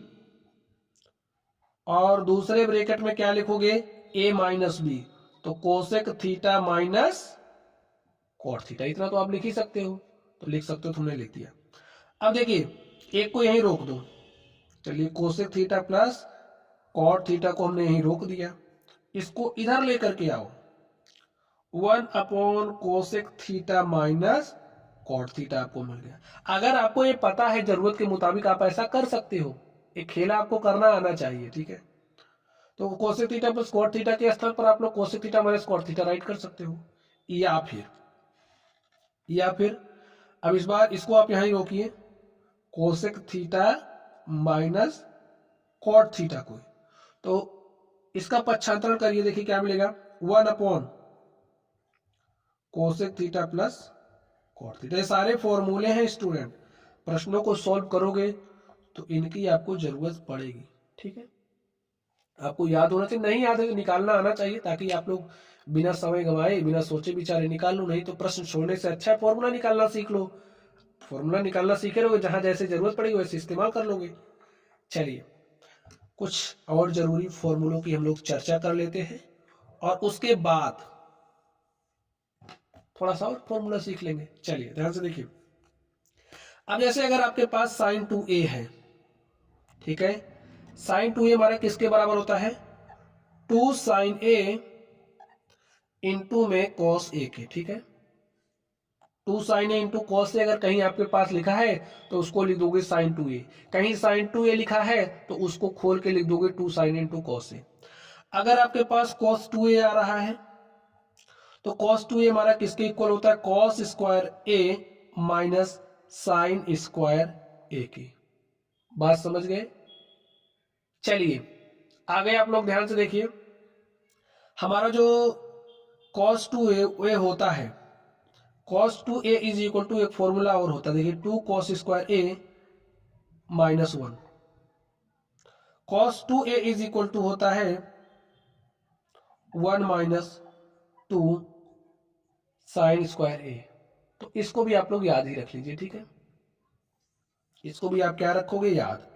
और दूसरे ब्रैकेट में क्या लिखोगे, ए माइनस बी, तो cosec theta minus cot theta, इतना तो आप लिख ही सकते हो, तो लिख सकते हो, तुमने लिख दिया। अब देखिए एक को यहीं रोक दो, चलिए cosec theta plus cot theta को हमने यहीं रोक दिया, इसको इधर लेकर के आओ, 1 upon cosec theta minus cot theta आपको मिल गया। अगर आपको ये पता है जरूरत के मुताबिक आप ऐसा कर सकते हो, एक खेला आपको करना आना चाहिए, ठीक है। तो cosec theta plus cot theta के स्थान पर आप लोग cosec theta minus cot theta write कर सकते हो, या फिर अब इस बार इसको आप यहां रोकिए, cosec theta minus cot theta को, तो इसका पक्षांतरण करिए, देखिए क्या मिलेगा, 1 upon cosec theta plus cot theta. ये सारे फॉर्मूले हैं स्टूडेंट, प्रश्नों को सॉल्व करोगे तो इनकी आपको जरूरत पड़ेगी, ठीक है। आपको याद होना चाहिए, नहीं याद है तो निकालना आना चाहिए, ताकि आप लोग बिना समय गंवाए बिना सोचे विचारे निकाल लो, नहीं तो प्रश्न छोड़ने से अच्छा है फॉर्मूला निकालना सीख लो, फॉर्मूला निकालना सीखे रहोगे, जहां जैसे जरूरत पड़ेगी वैसे इस्तेमाल कर लोगे। चलिए कुछ और जरूरी फॉर्मूलों की हम लोग चर्चा कर लेते हैं, और उसके बाद थोड़ा सा और फॉर्मूला सीख लेंगे। चलिए ध्यान से देखिए, अब जैसे अगर आपके पास sin 2a है, ठीक है, sin 2a हमारा किसके बराबर होता है, 2 sin a इंटू में cos a के, ठीक है। 2 sin a into cos a अगर कहीं आपके पास लिखा है तो उसको लिख दोगे sin 2a, कहीं sin 2a लिखा है तो उसको खोल के लिख दोगे 2 sin a into cos a। अगर आपके पास cos 2a आ रहा है तो cos 2a हमारा किसके इक्वल होता है, cos square a minus sine square a की, बात समझ गए। चलिए आगे आप लोग ध्यान से देखिए, हमारा जो cos 2a होता है, cos 2a is equal to एक फॉर्मूला और होता है, देखिए 2 cos square a minus 1, cos 2a is equal to होता है 1 माइनस 2 साइन स्क्वायर a। तो इसको भी आप लोग याद ही रख लीजिए, ठीक है, इसको भी आप क्या रखोगे, याद।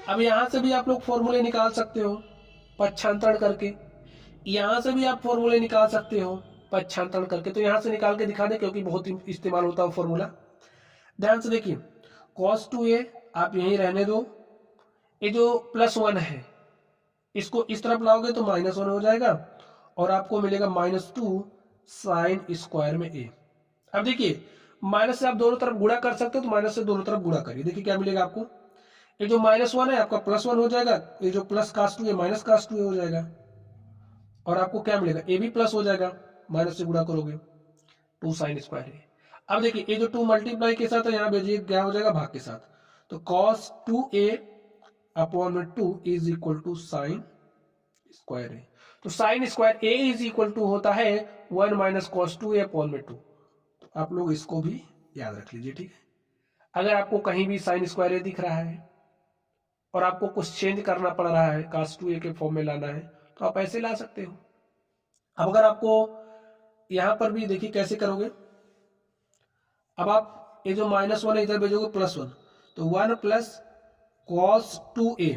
अब यहां से भी आप लोग फॉर्मूले निकाल सकते हो पक्षांतरण करके, यहां से भी आप फॉर्मूले निकाल सकते हो पक्षांतरण करके, तो यहां से निकाल के दिखा दे क्योंकि बहुत इस्तेमाल होता है फॉर्मूला। ध्यान से देखिए, cos 2a आप यहीं रहने दो, ये जो +1 है इसको इस तरफ लाओगे तो -1 हो जाएगा, और आपको मिलेगा -2 साइन स्क्वायर में a। अब देखिए माइनस से आप दोनों तरफ गुणा कर सकते हो, तो माइनस से दोनों तरफ गुणा करिए, देखिए क्या मिलेगा आपको, ये जो -1 है आपका +1 हो जाएगा, ये जो plus cos 2a minus cos 2a हो जाएगा, और आपको क्या मिलेगा, ए भी प्लस हो जाएगा, माइनस से गुणा करोगे 2 साइन स्क्वायर है। अब देखिए ये जो 2 मल्टीप्लाई के साथ है यहाँ भेजिए क्या हो जाएगा, भाग के साथ, तो cos 2a अपॉन में 2 is equal to sine square है, तो sine square a is equal to होता है 1 माइनस cos 2a अपॉन में 2। तो आप लोग इसको भी याद रख लीजिए, ठीक है। अगर आपको कहीं भी साइन स्क्वायर a दिख रहा है और आपको कुछ चेंज करना पड़ रहा है, cos 2a के फॉर्म में लाना है, तो आप ऐसे ला सकते हो। अब अगर आपको यहां पर भी देखिए कैसे करोगे, अब आप ये जो -1 है इधर भेजोगे +1, तो 1 प्लस cos 2a,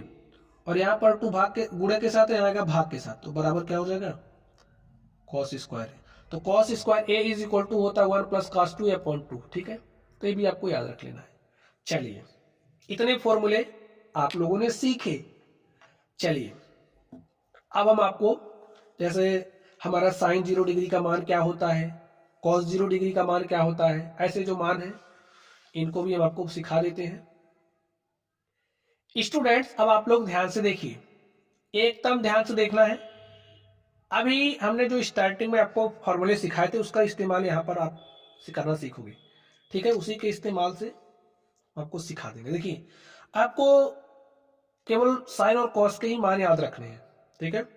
और यहां पर 2 भाग के गुणे के साथ है, यहाँ आएगा भाग के साथ, तो बराबर क्या हो जाएगा, cos स्क्वायर है। तो cos square A is equal to होता है 1 प्लस कॉस 2 अपॉन 2, ठीक है। तो ये भी आपको याद रख लेना है। चलिए, इतने फॉर्मूले आप लोगों ने सीखे। चलिए, अब हम आपको, जैसे हमारा साइन 0 डिग्री का मान क्या होता है, कॉस 0 डिग्री का मान क्या होता है, ऐसे जो मान है इनको भी हम आपको सिखा देते हैं। स्टूडेंट्स, अब आप लोग ध्यान से देखिए, एकदम ध्यान से देखना है। अभी हमने जो स्टार्टिंग में आपको फॉर्मूले सिखाए थे उसका इस्तेमाल यहाँ पर आप करना सीखोगे, ठीक है। उसी के इस्तेमाल से आपको सिखा देंगे। देखिए, आपको केवल साइन और कॉस के ही मान याद रखने हैं, ठीक है।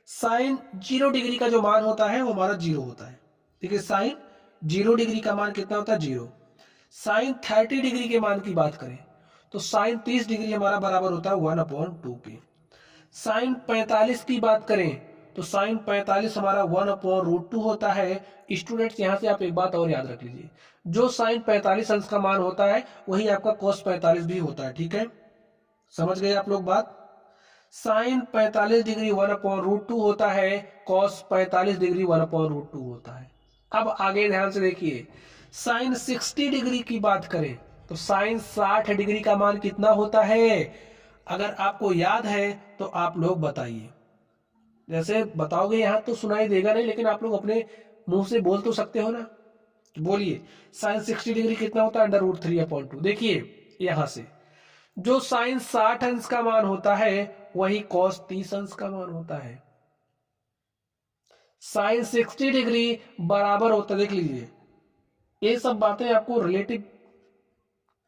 साइन 0 डिग्री का जो मान होता है वो हमारा 0 होता है, ठीक है। साइन 0 डिग्री का मान कितना होता है, 0। साइन 30 डिग्री के मान की बात करें तो साइन 30 डिग्री हमारा बराबर होता है 1/2 के। साइन 45 की बात करें तो साइन 45 हमारा 1/√2 होता है। स्टूडेंट्स, यहां से आप एक बात और याद रख लीजिए, जो साइन 45 अंश का मान होता है वही आपका कॉस 45 भी होता है, ठीक है। समझ गए आप लोग बात। साइन 45 डिग्री 1/√2 होता है, कॉस 45 डिग्री 1/√2 होता है। अब आगे ध्यान से देखिए, साइन 60 डिग्री की बात करें तो साइन 60 डिग्री का मान कितना होता है, अगर आपको याद है तो आप लोग बताइए। जैसे बताओगे यहां तो सुनाई देगा नहीं, लेकिन आप लोग अपने मुंह से बोल तो सकते हो ना। बोलिए, साइन 60 डिग्री कितना होता है, √3/2। देखिए, यहां से जो साइन 60 अंश का मान होता है वही कॉस 30 अंश का मान होता है। साइन 60 डिग्री बराबर होता है, देख लीजिए, ये सब बातें आपको रिलेटिव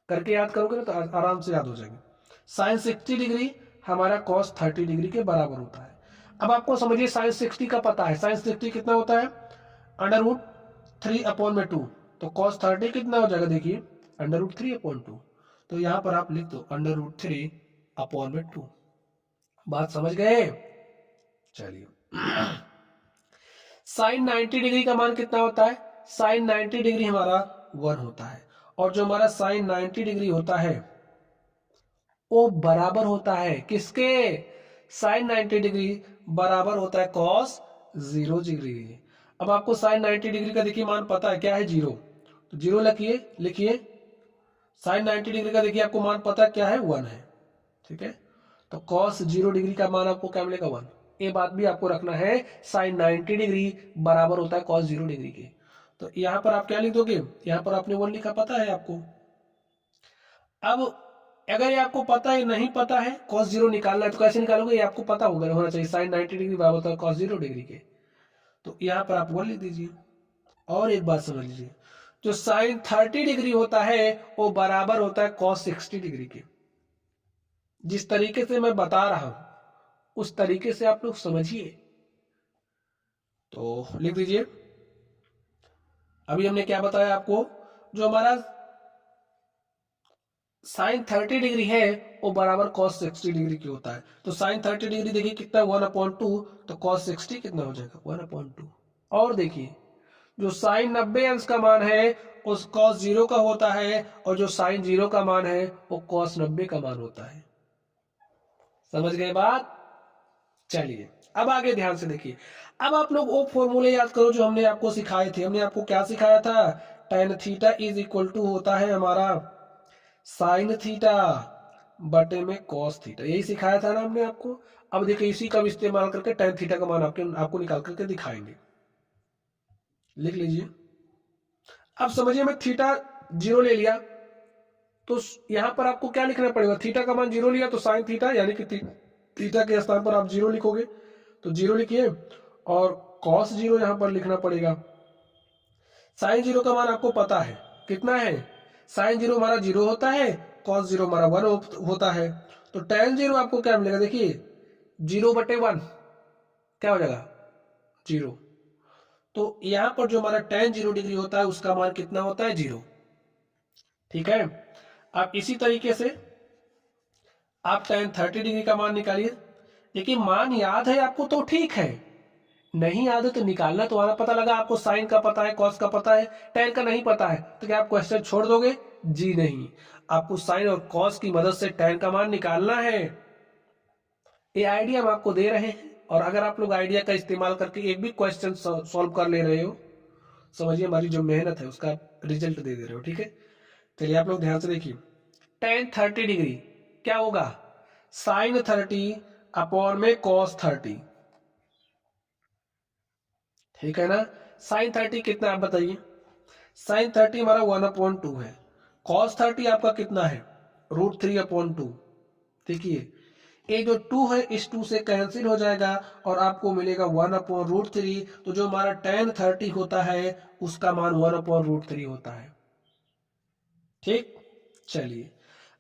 करके याद करोगे ना तो आराम से याद हो जाएगी। साइन 60 डिग्री हमारा कॉस 30 डिग्री के बराबर होता है। अब आपको समझिए, साइन 60 का पता है, साइन 60 कितना होता है, √3/2। तो कॉस 30 कितना हो जाएगा, देखिए √3/2। तो यहां पर आप लिख दो √3/2। बात समझ गए। चलिए, साइन 90 डिग्री का मान कितना होता है, साइन 90 डिग्री हमारा 1 होता है। और जो हमारा साइन 90 डिग्री होता है वो बराबर होता है किसके, साइन 90 डिग्री बराबर होता है कॉस 0 डिग्री। अब आपको साइन 90 डिग्री का देखिए मान पता है, क्या है, 0। तो 0 लिखिए, लिखिए। साइन 90 डिग्री का देखिए आपको मान पता है, क्या है, 1 है, ठीक है। तो कॉस 0 डिग्री का मान आपको क्या मिलेगा, 1। ये बात भी आपको रखना है, साइन 90 डिग्री बराबर होता है कॉस 0 डिग्री के। तो यहां पर आप क्या लिख दोगे, यहां पर आपने 1 लिखा, पता है आपको। अब अगर ये आपको पता है, नहीं पता है, cos 0 निकालना है तो कैसे निकालोगे, ये आपको पता होना चाहिए, साइन 90 डिग्री बराबर होता है cos 0 डिग्री के। तो यहाँ पर आप 1 लिख दीजिए। और एक बात समझ लीजिए, जो साइन 30 डिग्री होता है वो बराबर होता है cos 60 डिग्री के। जिस तरीके से मैं बता रहा हूं उस तरीके से आप लोग समझिए। तो लिख दीजिए। अभी हमने क्या बताया आपको, जो हमारा साइन 30 डिग्री है वो बराबर cos 60 डिग्री की होता है। तो साइन 30 डिग्री देखिए कितना, 1/2। तो cos 60 कितना हो जाएगा, 1/2। और देखिए, जो साइन 90 अंश का मान है उस cos 0 का होता है, और जो साइन 0 का मान है वो cos 90 का मान होता है। समझ गए बात। चलिए, अब आगे ध्यान से देखिए। अब आप लोग वो फॉर्मूले याद करो जो हमने आपको सिखाए थे। हमने आपको क्या सिखाया था, tan theta is equal to होता है हमारा साइन थीटा बटे में कॉस थीटा, यही सिखाया था ना हमने आपको। अब देखिए, इसी का इस्तेमाल करके tan थीटा का मान आपको निकाल करके दिखाएंगे। लिख लीजिए। अब समझिए, मैं थीटा 0 ले लिया तो यहां पर आपको क्या लिखना पड़ेगा, थीटा का मान 0 लिया तो साइन थीटा, यानी कि थीटा के स्थान पर आप 0 लिखोगे, तो 0 लिखिए। और कॉस 0 यहां पर लिखना पड़ेगा। साइन 0 का मान आपको पता है कितना है, साइन 0 हमारा 0 होता है, कॉस 0 हमारा 1 होता है। तो tan 0 आपको क्या मिलेगा, देखिए 0/1 क्या हो जाएगा, 0। तो यहां पर जो हमारा tan 0 डिग्री होता है उसका मान कितना होता है, 0। ठीक है। आप इसी तरीके से आप tan 30 डिग्री का मान निकालिए। देखिए, मान याद है आपको तो ठीक है, नहीं याद है तो निकालना तो आना। पता लगा आपको साइन का पता है, कॉस का पता है, tan का नहीं पता है, तो क्या आप क्वेश्चन छोड़ दोगे, जी नहीं। आपको साइन और कॉस की मदद से tan का मान निकालना है। ये आइडिया हम आपको दे रहे हैं, और अगर आप लोग आइडिया का इस्तेमाल करके एक भी क्वेश्चन सॉल्व कर ले रहे हो समझिए हमारी जो मेहनत है उसका रिजल्ट दे रहे हो। ठीक है, चलिए आप लोग ध्यान से देखिए, tan 30 डिग्री क्या होगा, sin 30 अपॉन में cos 30। ठीक है ना, sin 30 कितना आप बताइए, sin 30 हमारा 1/2 है, cos 30 आपका कितना है, √3/2। देखिए ये जो 2 है इस 2 से कैंसिल हो जाएगा और आपको मिलेगा 1/√3। तो जो हमारा tan 30 होता है उसका मान 1/√3 होता है। ठीक, चलिए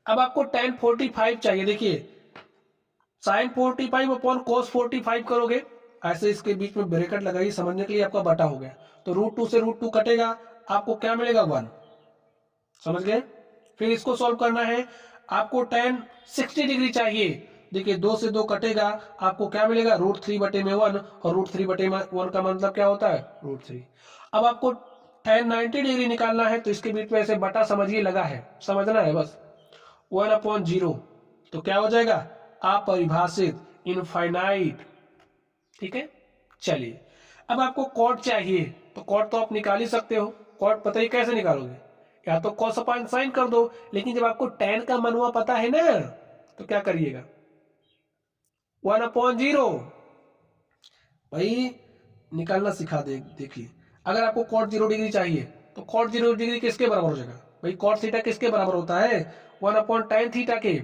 अब आपको tan 45 चाहिए। देखिए sin 45 अपॉन cos 45 करोगे, ऐसे इसके बीच में ब्रैकेट लगाइए, समझने के लिए आपका बटा हो गया, तो √2 से √2 कटेगा, आपको क्या मिलेगा 1। समझ गए, फिर इसको सॉल्व करना है, आपको tan 60 डिग्री चाहिए। देखिए 2 से 2 कटेगा, आपको क्या मिलेगा √3/1, और √3/1 का मतलब क्या होता है √3। अब आपको tan 90 डिग्री निकालना है, तो इसके बीच में ऐसे बटा समझिए लगा है, समझना है बस, 1/0, तो क्या हो जाएगा अपरिभाषित, इनफाइनाइट। ठीक है, चलिए अब आपको कॉट चाहिए, तो कॉट तो आप निकाल ही सकते हो, कॉट पता ही कैसे निकालोगे, या तो कॉस अपान साइन कर दो, लेकिन जब आपको tan का मनवा पता है ना, तो क्या करिएगा 1/0 भाई निकालना सिखा दे। देखिए अगर आपको cot 0 डिग्री चाहिए, तो cot 0 डिग्री किसके बराबर हो जाएगा भाई, cot थीटा किसके बराबर होता है 1/tan थीटा के,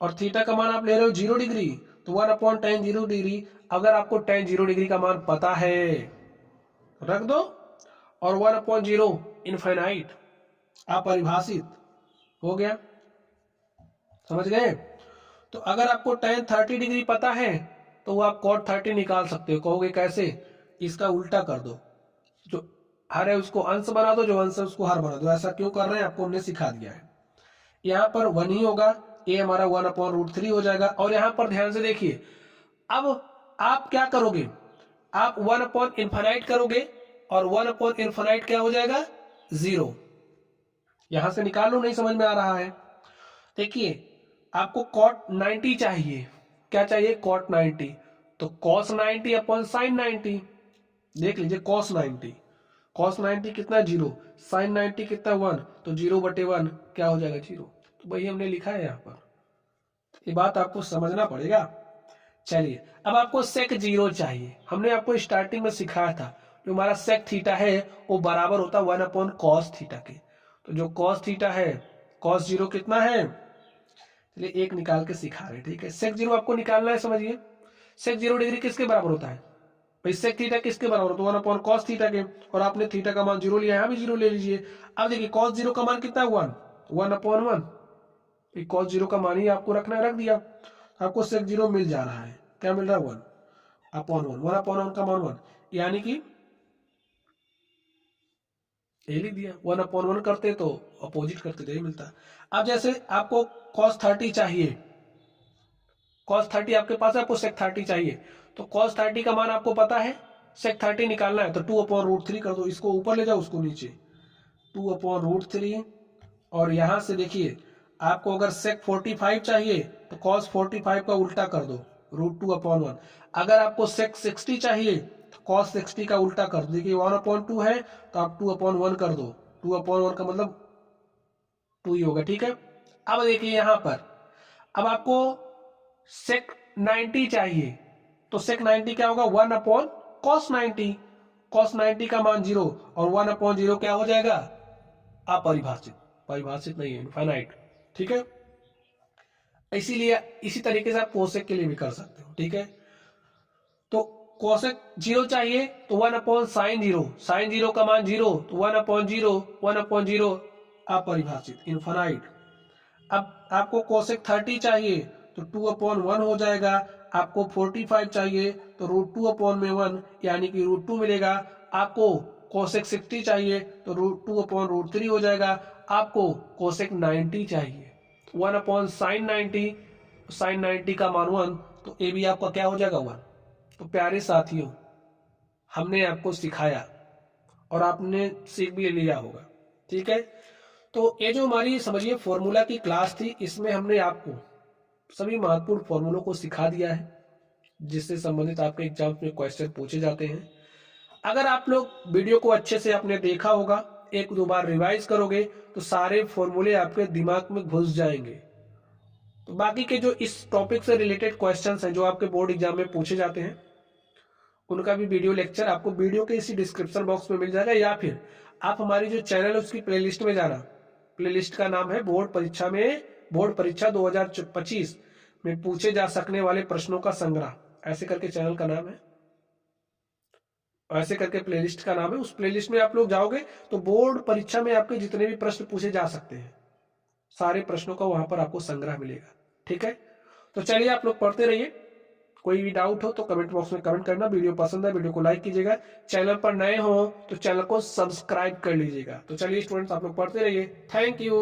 और थीटा का मान आप ले रहे हो 0 डिग्री, तो 1/tan 0 डिग्री। अगर आपको tan 0 डिग्री का मान पता है रख दो, और 1/0 इनफाइनाइट अपरिभाषित हो गया। समझ गए, तो अगर आपको tan 30 डिग्री पता है तो वो आप cot 30 निकाल सकते हो। कहोगे कैसे, इसका उल्टा कर दो, जो हर है उसको अंश बना दो, जो अंश है उसको हर बना दो। ऐसा क्यों कर रहे हैं आपको हमने सिखा दिया है। यहाँ पर 1 ही होगा, ये हमारा 1/√3 हो जाएगा। और यहाँ पर ध्यान से देखिए, अब आप क्या करोगे, आप 1/∞ करोगे, और 1/∞ क्या हो जाएगा 0। यहां से निकाल लो, नहीं समझ में आ रहा है। देखिए आपको cot 90 चाहिए, क्या चाहिए cot 90, तो cos 90 अपॉन sin 90। देख लीजिए cos 90 कितना 0, sin 90 कितना 1, तो 0/1 क्या हो जाएगा 0। तो वही हमने लिखा है यहाँ पर, ये बात आपको समझना पड़ेगा। चलिए अब आपको sec 0 चाहिए, हमने आपको स्टार्टिंग में सिखाया था, जो हमारा sec थीटा है वो बराबर होता 1/cos थीटा के। तो जो cos थीटा है, cos 0 कितना है, चलिए एक निकाल के सिखा रहे हैं। ठीक है, sec 0 आपको निकालना है, समझिए sec 0 डिग्री किसके बराबर होता है भाई, sec थीटा किसके बराबर होता है 1/cos थीटा के, और आपने थीटा का मान 0 लिया, यहाँ भी 0 ले लीजिए। अब देखिए cos 0 का मान कितना है 1, 1/1, cos 0 का मान ही आपको रखना है, रख दिया, आपको sec 0 मिल जा रहा है, क्या मिल रहा है 1/1, 1/1 का मान 1, यानी कि ये लिख दिया, 1/1 करते तो अपोजिट करते तो ये मिलता। अब जैसे आपको cos 30 चाहिए, cos 30 आपके पास है, आपको sec 30 चाहिए, तो cos 30 का मान आपको पता है, sec 30 निकालना है, तो 2/√3 कर दो, इसको ऊपर ले जाओ उसको नीचे, 2/√3। और यहां से देखिए आपको अगर sec 45 चाहिए तो cos 45 का उल्टा कर दो, √2/1। अगर आपको sec 60 चाहिए तो cos 60 का उल्टा कर दो, देखिए 1/2 है तो आप 2/1 कर दो, 2/1 का मतलब 2 ही होगा। ठीक है, अब देखिए यहां पर, अब आपको sec 90 चाहिए, तो sec 90 क्या होगा 1/cos 90, cos 90 का मान 0, और 1/0 क्या हो जाएगा अपरिभाषित, परिभाषित नहीं है, इनफाइनाइट। ठीक है, इसीलिए इसी तरीके से आप कोसेक के लिए भी कर सकते हो। ठीक है, तो कोसेक 0 चाहिए तो 1/sin 0, sin 0 का मान 0, तो 1/0, 1/0 अपरिभाषित, इनफाइनाइट। अब आपको कोसेक 30 चाहिए तो 2/1 हो जाएगा, आपको 45 चाहिए तो √2/1, यानी कि √2 मिलेगा। आपको कोसेक 60 चाहिए तो √2/√3 हो जाएगा। आपको कोसेक 90 चाहिए 1/sin 90, sin 90 का मान 1, तो ये भी आपका क्या हो जाएगा 1। तो प्यारे साथियों, हमने आपको सिखाया और आपने सीख भी लिया होगा। ठीक है, तो ये जो हमारी समझिए फॉर्मूला की क्लास थी, इसमें हमने आपको सभी महत्वपूर्ण फॉर्मूलों को सिखा दिया है, जिससे संबंधित आपके एग्जाम में क्वेश्चन पूछे जाते हैं। अगर आप लोग वीडियो को अच्छे से आपने देखा होगा, एक दो बार रिवाइज करोगे तो सारे फॉर्मूले आपके दिमाग में घुस जाएंगे। तो बाकी के जो इस टॉपिक से रिलेटेड क्वेश्चंस हैं जो आपके बोर्ड एग्जाम में पूछे जाते हैं, उनका भी वीडियो लेक्चर आपको वीडियो के इसी डिस्क्रिप्शन बॉक्स में मिल जाएगा, या फिर आप हमारी जो चैनल है उसकी प्लेलिस्ट में जाना। प्लेलिस्ट का नाम है बोर्ड परीक्षा 2025 में पूछे जा सकने वाले प्रश्नों का संग्रह, ऐसे करके चैनल का नाम है, ऐसे करके प्लेलिस्ट का नाम है। उस प्लेलिस्ट में आप लोग जाओगे तो बोर्ड परीक्षा में आपके जितने भी प्रश्न पूछे जा सकते हैं, सारे प्रश्नों का वहां पर आपको संग्रह मिलेगा। ठीक है, तो चलिए आप लोग पढ़ते रहिए। कोई भी डाउट हो तो कमेंट बॉक्स में कमेंट करना। वीडियो पसंद है वीडियो को लाइक कीजिएगा, चैनल पर नए हो तो चैनल को सब्सक्राइब कर लीजिएगा। तो चलिए स्टूडेंट्स आप लोग पढ़ते रहिए। Thank you.